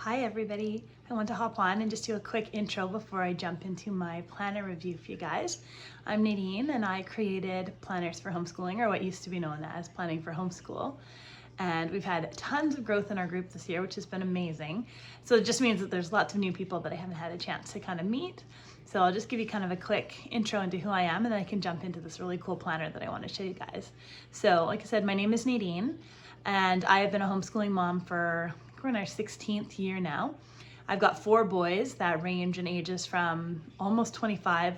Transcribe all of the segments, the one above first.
Hi everybody. I want to hop on and just do a quick intro before I jump into my planner review for you guys. I'm Nadine and I created planners for homeschooling, or what used to be known as planning for homeschool. And we've had tons of growth in our group this year, which has been amazing. So it just means that there's lots of new people that I haven't had a chance to kind of meet. So I'll just give you kind of a quick intro into who I am, and then I can jump into this really cool planner that I want to show you guys. So like I said, my name is Nadine and I have been a homeschooling mom for we're in our 16th year now. I've got 4 boys that range in ages from almost 25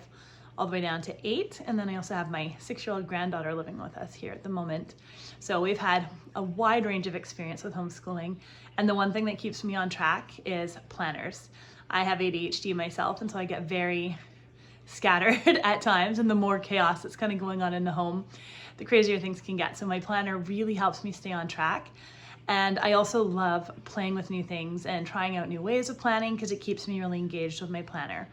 all the way down to 8. And then I also have my 6-year-old granddaughter living with us here at the moment. So we've had a wide range of experience with homeschooling. And the one thing that keeps me on track is planners. I have ADHD myself, and so I get very scattered at times, and the more chaos that's kind of going on in the home, the crazier things can get. So my planner really helps me stay on track. And I also love playing with new things and trying out new ways of planning because it keeps me really engaged with my planner.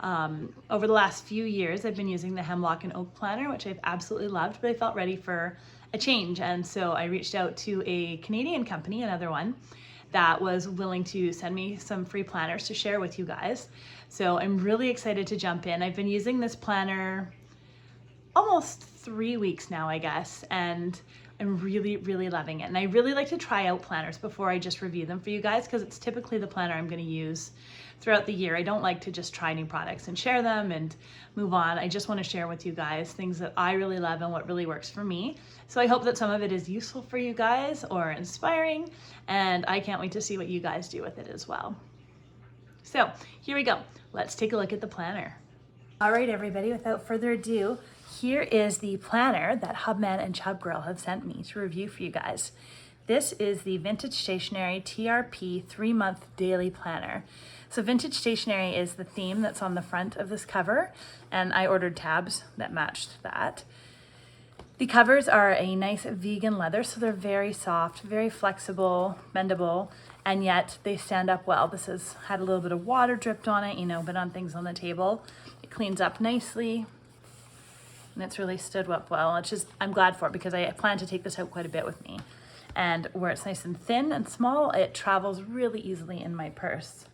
Over the last few years, I've been using the Hemlock and Oak planner, which I've absolutely loved, but I felt ready for a change. And so I reached out to a Canadian company, another one, that was willing to send me some free planners to share with you guys. So I'm really excited to jump in. I've been using this planner almost 3 weeks now, I guess, and I'm really loving it. And I really like to try out planners before I just review them for you guys, because it's typically the planner I'm going to use throughout the year. I don't like to just try new products and share them and move on. I just want to share with you guys things that I really love and what really works for me. So I hope that some of it is useful for you guys or inspiring, and I can't wait to see what you guys do with it as well. So here we go. Let's take a look at the planner. All right, everybody, without further ado, here is the planner that Hubman and Chubgirl have sent me to review for you guys. This is the Vintage Stationery TRP 3-month daily planner. So Vintage Stationery is the theme that's on the front of this cover, and I ordered tabs that matched that. The covers are a nice vegan leather, so they're very soft, very flexible, bendable, and yet they stand up well. This has had a little bit of water dripped on it, but on things on the table. It cleans up nicely, and it's really stood up well. It's just, I'm glad for it because I plan to take this out quite a bit with me. And where it's nice and thin and small, it travels really easily in my purse.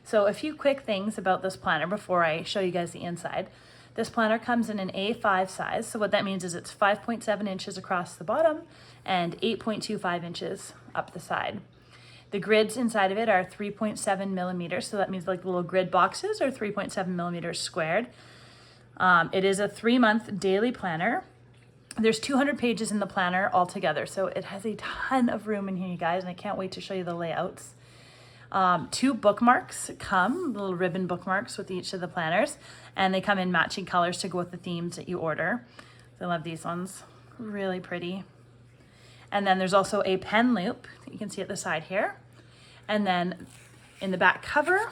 So a few quick things about this planner before I show you guys the inside. This planner comes in an A5 size. So what that means is it's 5.7 inches across the bottom and 8.25 inches up the side. The grids inside of it are 3.7 millimeters. So that means like the little grid boxes are 3.7 millimeters squared. It is a 3-month daily planner. There's 200 pages in the planner altogether, so it has a ton of room in here, you guys, and I can't wait to show you the layouts. 2 bookmarks come, little ribbon bookmarks with each of the planners, and they come in matching colors to go with the themes that you order. So I love these ones, really pretty. And then there's also a pen loop that you can see at the side here. And then in the back cover,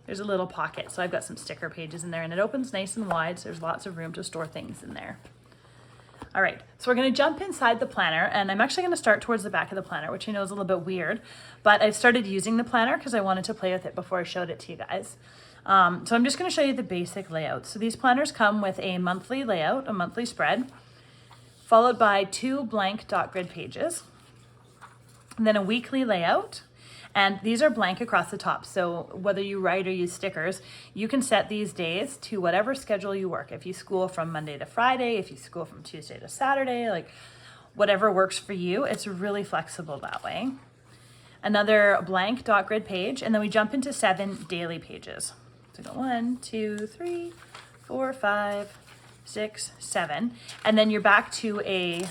there's a little pocket. So I've got some sticker pages in there, and it opens nice and wide, so there's lots of room to store things in there. All right, so we're gonna jump inside the planner, and I'm actually gonna start towards the back of the planner, which I know is a little bit weird, but I've started using the planner because I wanted to play with it before I showed it to you guys. So I'm just gonna show you the basic layout. So these planners come with a monthly layout, a monthly spread, followed by 2 blank dot grid pages, and then a weekly layout. And these are blank across the top. So whether you write or use stickers, you can set these days to whatever schedule you work. If you school from Monday to Friday, if you school from Tuesday to Saturday, like whatever works for you, it's really flexible that way. Another blank dot grid page, and then we jump into 7 daily pages. So go 1, 2, 3, 4, 5, 6, 7. And then you're back to a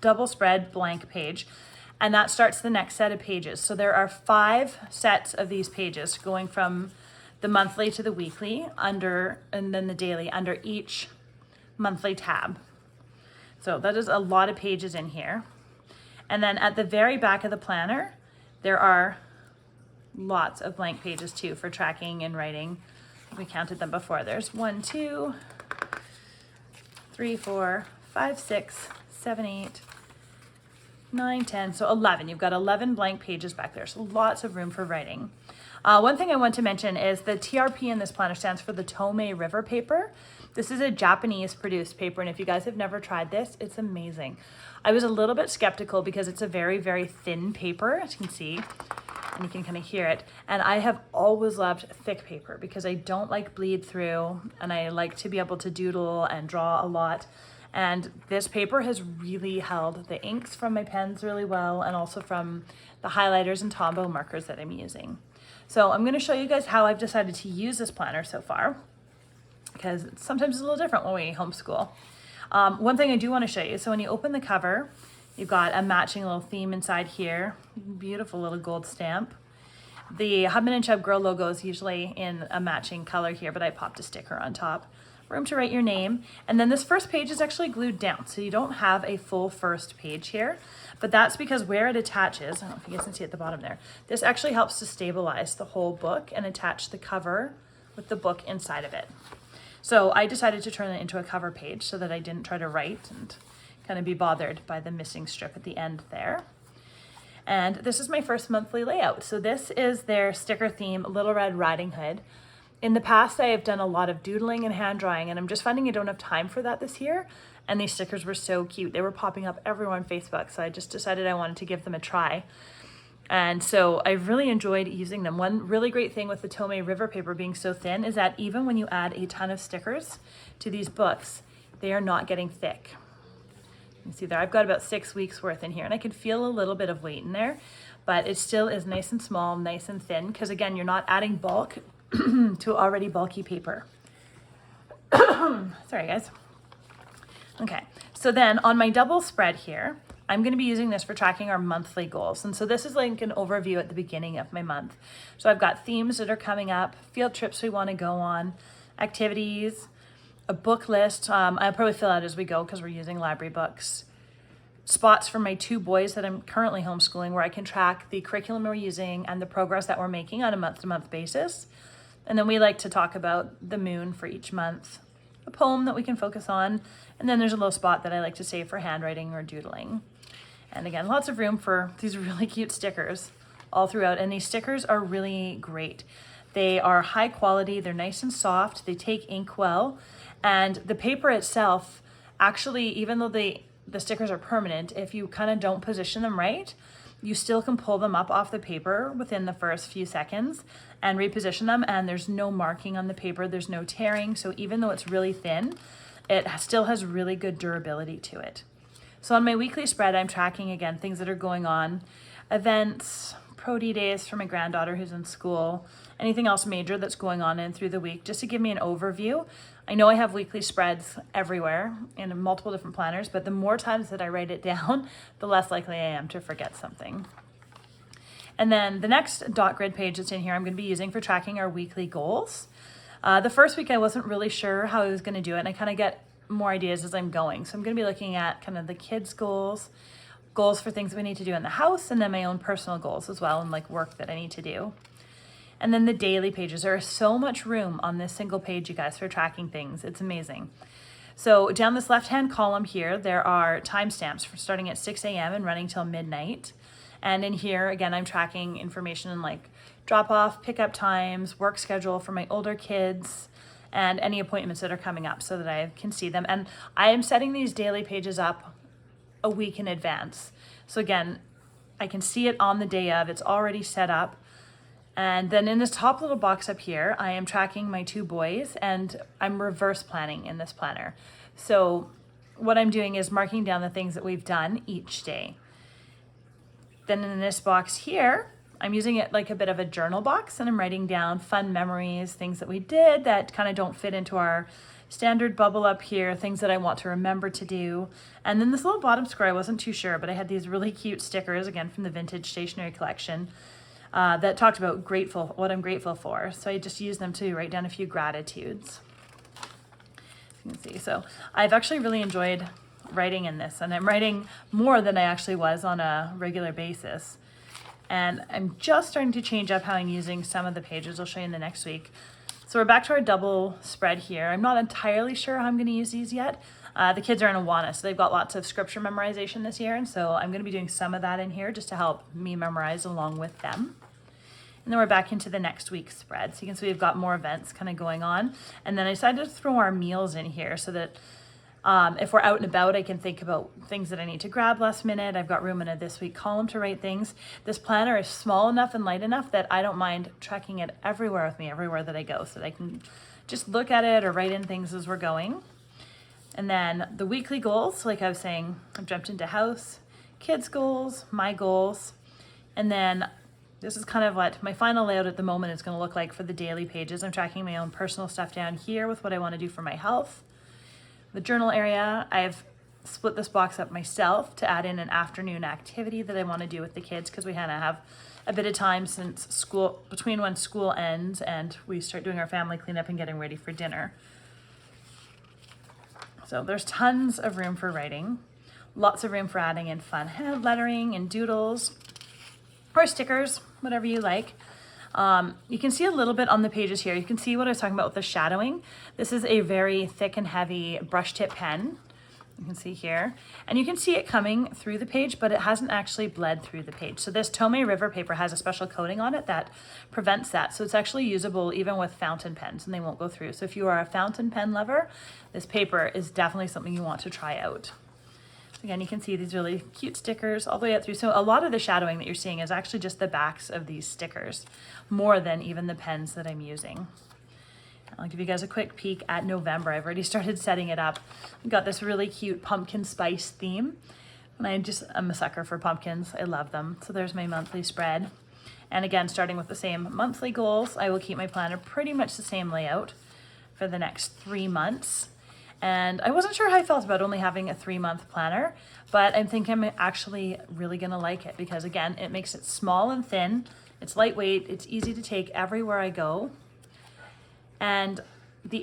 double spread blank page. And that starts the next set of pages. So there are 5 sets of these pages going from the monthly to the weekly and then the daily under each monthly tab. So that is a lot of pages in here. And then at the very back of the planner, there are lots of blank pages too for tracking and writing. We counted them before. There's 1, 2, 3, 4, 5, 6, 7, 8, 9, 10, so 11. You've got 11 blank pages back there, so lots of room for writing. One thing I want to mention is the TRP in this planner stands for the Tomoe river paper. This is a Japanese produced paper, and if you guys have never tried this, it's amazing. I was a little bit skeptical because it's a very thin paper, as you can see. and you can kind of hear it. And I have always loved thick paper because I don't like bleed through, and I like to be able to doodle and draw a lot. And this paper has really held the inks from my pens really well, and also from the highlighters and Tomoe markers that I'm using. So I'm going to show you guys how I've decided to use this planner so far, because sometimes it's a little different when we homeschool. One thing I do want to show you, so when you open the cover, you've got a matching little theme inside here, beautiful little gold stamp. The Hubman and Chubgirl logo is usually in a matching color here, but I popped a sticker on top. Room to write your name. And then this first page is actually glued down, so you don't have a full first page here, but that's because where it attaches, I don't know if you guys can see at the bottom there, this actually helps to stabilize the whole book and attach the cover with the book inside of it. So I decided to turn it into a cover page so that I didn't try to write and kind of be bothered by the missing strip at the end there. And this is my first monthly layout. So this is their sticker theme, Little Red Riding Hood. In the past, I have done a lot of doodling and hand drawing, and I'm just finding I don't have time for that this year. And these stickers were so cute. They were popping up everywhere on Facebook, so I just decided I wanted to give them a try. And so I've really enjoyed using them. One really great thing with the Tomoe river paper being so thin is that even when you add a ton of stickers to these books, they are not getting thick. You see there, I've got about 6 weeks worth in here, and I can feel a little bit of weight in there, but it still is nice and small, nice and thin, because again, you're not adding bulk to already bulky paper. Sorry guys. Okay, so then on my double spread here, I'm going to be using this for tracking our monthly goals. And so this is like an overview at the beginning of my month. So I've got themes that are coming up, field trips we want to go on, activities, a book list. I'll probably fill out as we go because we're using library books. Spots for my 2 boys that I'm currently homeschooling, where I can track the curriculum we're using and the progress that we're making on a month-to-month basis. And then we like to talk about the moon for each month, a poem that we can focus on, and then there's a little spot that I like to save for handwriting or doodling. And again, lots of room for these really cute stickers all throughout, and these stickers are really great. They are high quality, they're nice and soft, they take ink well, and the paper itself, actually, even though the stickers are permanent, if you kind of don't position them right, you still can pull them up off the paper within the first few seconds and reposition them, and there's no marking on the paper, there's no tearing, so even though it's really thin, it still has really good durability to it. So on my weekly spread, I'm tracking, again, things that are going on, events, pro-D days for my granddaughter who's in school, anything else major that's going on in through the week, just to give me an overview. I know I have weekly spreads everywhere in multiple different planners, but the more times that I write it down, the less likely I am to forget something. And then the next dot grid page that's in here, I'm going to be using for tracking our weekly goals. The first week I wasn't really sure how I was going to do it, and I kind of get more ideas as I'm going. So I'm going to be looking at kind of the kids' goals for things we need to do in the house, and then my own personal goals as well, and like work that I need to do. And then the daily pages. There is so much room on this single page, you guys, for tracking things. It's amazing. So down this left-hand column here, there are timestamps for starting at 6 a.m. and running till midnight. And in here, again, I'm tracking information in like drop-off, pickup times, work schedule for my older kids, and any appointments that are coming up so that I can see them. And I am setting these daily pages up a week in advance. So again, I can see it on the day of, it's already set up. And then in this top little box up here, I am tracking my 2 boys, and I'm reverse planning in this planner. So what I'm doing is marking down the things that we've done each day. Then in this box here, I'm using it like a bit of a journal box, and I'm writing down fun memories, things that we did that kind of don't fit into our standard bubble up here, things that I want to remember to do. And then this little bottom square, I wasn't too sure, but I had these really cute stickers, again, from the vintage stationery collection, that talked about what I'm grateful for. So I just used them to write down a few gratitudes. You can see, so I've actually really enjoyed writing in this, and I'm writing more than I actually was on a regular basis. And I'm just starting to change up how I'm using some of the pages. I'll show you in the next week. So we're back to our double spread here. I'm not entirely sure how I'm going to use these yet. The kids are in Awana, so they've got lots of scripture memorization this year, and so I'm going to be doing some of that in here just to help me memorize along with them. And then we're back into the next week's spread. So you can see we've got more events kind of going on. And then I decided to throw our meals in here so that If we're out and about, I can think about things that I need to grab last minute. I've got room in a this week column to write things. This planner is small enough and light enough that I don't mind tracking it everywhere with me, everywhere that I go, so that I can just look at it or write in things as we're going. And then the weekly goals, like I was saying, I've jumped into house, kids goals, my goals, and then this is kind of what my final layout at the moment is going to look like for the daily pages. I'm tracking my own personal stuff down here with what I want to do for my health. The journal area, I've split this box up myself to add in an afternoon activity that I want to do with the kids, because we kind of have a bit of time since school, between when school ends and we start doing our family cleanup and getting ready for dinner. So there's tons of room for writing, lots of room for adding in fun hand lettering and doodles or stickers, whatever you like. You can see a little bit on the pages here. You can see what I was talking about with the shadowing. This is a very thick and heavy brush tip pen. You can see here, and you can see it coming through the page, but it hasn't actually bled through the page. So this Tomoe River paper has a special coating on it that prevents that. So it's actually usable even with fountain pens and they won't go through. So if you are a fountain pen lover, this paper is definitely something you want to try out. Again, you can see these really cute stickers all the way up through. So a lot of the shadowing that you're seeing is actually just the backs of these stickers, more than even the pens that I'm using. I'll give you guys a quick peek at November. I've already started setting it up. We've got this really cute pumpkin spice theme. And I'm a sucker for pumpkins. I love them. So there's my monthly spread. And again, starting with the same monthly goals, I will keep my planner pretty much the same layout for the next 3 months. And I wasn't sure how I felt about only having a 3-month planner, but I think I'm actually really gonna like it because again, it makes it small and thin. It's lightweight, it's easy to take everywhere I go. And the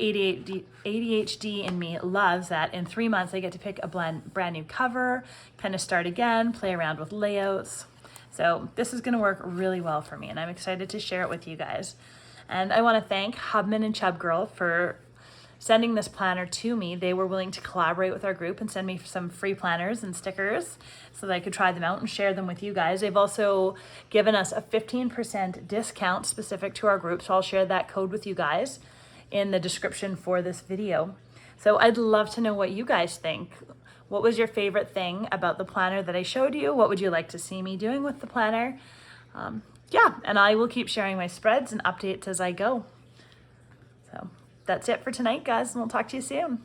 ADHD in me loves that in 3 months I get to pick a brand new cover, kind of start again, play around with layouts. So this is going to work really well for me and I'm excited to share it with you guys. And I want to thank Hubman and Chubgirl for sending this planner to me. They were willing to collaborate with our group and send me some free planners and stickers so that I could try them out and share them with you guys. They've also given us a 15% discount specific to our group, so I'll share that code with you guys in the description for this video. So I'd love to know what you guys think. What was your favorite thing about the planner that I showed you? What would you like to see me doing with the planner? Yeah, and I will keep sharing my spreads and updates as I go. So that's it for tonight, guys, and we'll talk to you soon.